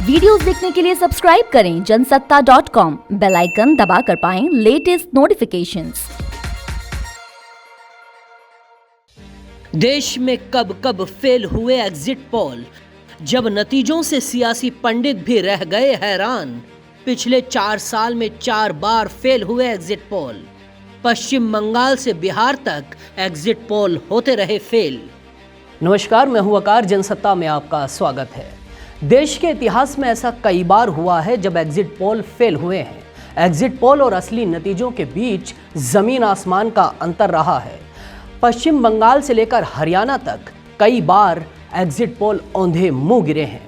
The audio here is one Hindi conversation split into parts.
वीडियोस देखने के लिए सब्सक्राइब करें जनसत्ता.com, बेल आइकन दबाकर पाएं लेटेस्ट नोटिफिकेशंस। देश में कब कब फेल हुए एग्जिट पोल, जब नतीजों से सियासी पंडित भी रह गए हैरान। पिछले 4 साल में 4 बार फेल हुए एग्जिट पोल। पश्चिम बंगाल से बिहार तक एग्जिट पोल होते रहे फेल। नमस्कार, मैं हूं वकार, जनसत्ता में आपका स्वागत है। देश के इतिहास में ऐसा कई बार हुआ है जब एग्जिट पोल फेल हुए हैं। एग्जिट पोल और असली नतीजों के बीच जमीन आसमान का अंतर रहा है। पश्चिम बंगाल से लेकर हरियाणा तक कई बार एग्जिट पोल औंधे मुंह गिरे हैं।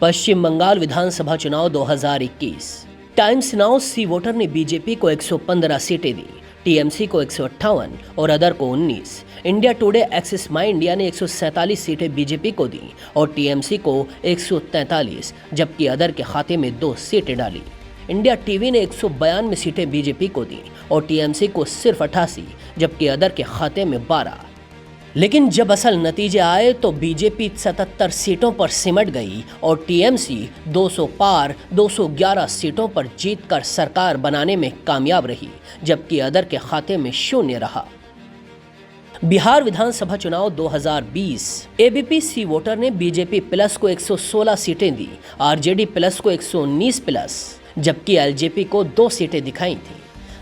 पश्चिम बंगाल विधानसभा चुनाव 2021। टाइम्स नाउ सी वोटर ने बीजेपी को 115 सीटें दी, टीएमसी को 158 और अदर को 19। इंडिया टुडे एक्सिस माई इंडिया ने 147 सीटें बीजेपी को दी और टीएमसी को 143, जबकि अदर के खाते में 2 सीटें डाली। इंडिया टीवी ने 192 सीटें बीजेपी को दी और टीएमसी को सिर्फ 88, जबकि अदर के खाते में 12। लेकिन जब असल नतीजे आए तो बीजेपी 77 सीटों पर सिमट गई और टीएमसी 200 पार 211 सीटों पर जीतकर सरकार बनाने में कामयाब रही, जबकि अदर के खाते में 0 रहा। बिहार विधानसभा चुनाव 2020। एबीपी सी वोटर ने बीजेपी प्लस को 116 सीटें दी, आरजेडी प्लस को 119 प्लस, जबकि एलजेपी को 2 सीटें दिखाई थी।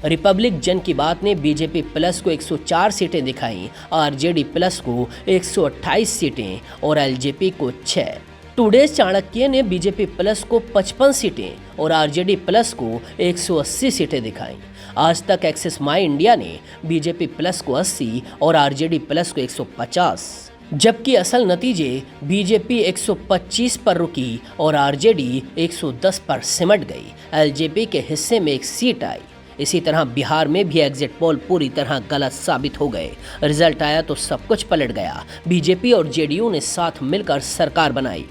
रिपब्लिक जन की बात ने बीजेपी प्लस को 104 सीटें दिखाई, आरजेडी प्लस को 128 सीटें और एलजेपी को 6। टुडे चाणक्य ने बीजेपी प्लस को 55 सीटें और आरजेडी प्लस को 180 सीटें दिखाई। आज तक एक्सिस माई इंडिया ने बीजेपी प्लस को 80 और आरजेडी प्लस को 150, जबकि असल नतीजे बीजेपी 125 पर रुकी और आरजेडी 110 पर सिमट गई। एलजेपी के हिस्से में 1 सीट आई। इसी तरह बिहार में भी एग्जिट पोल पूरी तरह गलत साबित हो गए। रिजल्ट आया तो सब कुछ पलट गया। बीजेपी और जेडीयू ने साथ मिलकर सरकार बनाई।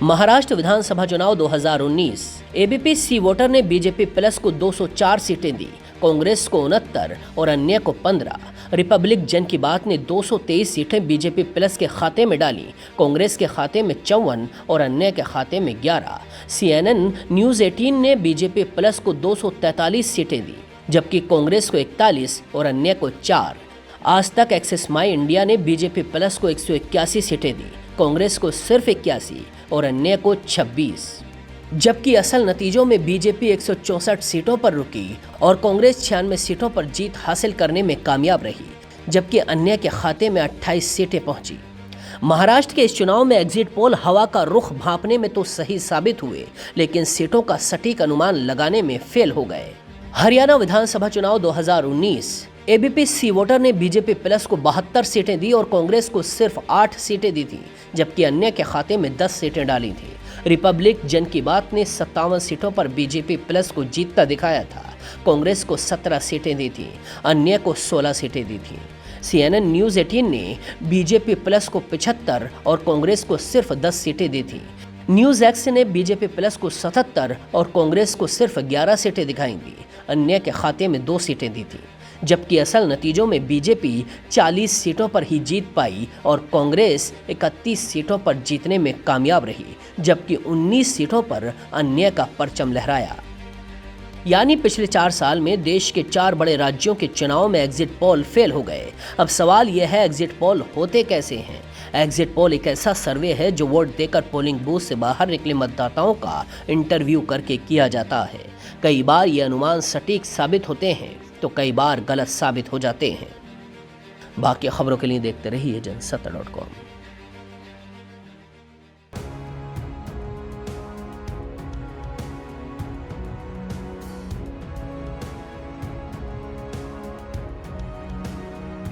महाराष्ट्र विधानसभा चुनाव 2019। एबीपी सी वोटर ने बीजेपी प्लस को 204 सीटें दी, कांग्रेस को 69 और अन्य को 15। रिपब्लिक जन की बात ने 223 सीटें बीजेपी प्लस के खाते में डाली, कांग्रेस के खाते में 54 और अन्य के खाते में 11। CNN न्यूज़ 18 ने बीजेपी प्लस को 243 सीटें दी, जबकि कांग्रेस को 41 और अन्य को 4। आज तक एक्सिस माई इंडिया ने बीजेपी प्लस को 181 सीटें दी, कांग्रेस को सिर्फ 81 और अन्य को 26, जबकि असल नतीजों में बीजेपी 164 सीटों पर रुकी और कांग्रेस 96 सीटों पर जीत हासिल करने में कामयाब रही, जबकि अन्य के खाते में 28 सीटें पहुंची। महाराष्ट्र के इस चुनाव में एग्जिट पोल हवा का रुख भांपने में तो सही साबित हुए, लेकिन सीटों का सटीक अनुमान लगाने में फेल हो गए। हरियाणा विधानसभा चुनाव 2019। एबीपी सी वोटर ने बीजेपी प्लस को 72 सीटें दी और कांग्रेस को सिर्फ 8 सीटें दी थी, जबकि अन्य के खाते में 10 सीटें डाली थी। रिपब्लिक जन की बात ने 57 सीटों पर बीजेपी प्लस को जीतता दिखाया था, कांग्रेस को 17 सीटें दी थी, अन्य को 16 सीटें दी थी। CNN न्यूज़ 18 ने बीजेपी प्लस को 75 और कांग्रेस को सिर्फ 10 सीटें दी थी। न्यूज़ एक्स ने बीजेपी प्लस को 77 और कांग्रेस को सिर्फ 11 सीटें दिखाई दी, अन्य के खाते में 2 सीटें दी थी, जबकि असल नतीजों में बीजेपी 40 सीटों पर ही जीत पाई और कांग्रेस 31 सीटों पर जीतने में कामयाब रही, जबकि 19 सीटों पर अन्य का परचम लहराया। यानी पिछले 4 साल में देश के 4 बड़े राज्यों के चुनाव में एग्जिट पोल फेल हो गए। अब सवाल यह है, एग्जिट पोल होते कैसे हैं? एग्जिट पोल एक ऐसा सर्वे है जो वोट देकर पोलिंग बूथ से बाहर निकले मतदाताओं का इंटरव्यू करके किया जाता है। कई बार ये अनुमान सटीक साबित होते हैं तो कई बार गलत साबित हो जाते हैं। बाकी खबरों के लिए देखते रहिए जनसत्ता.com।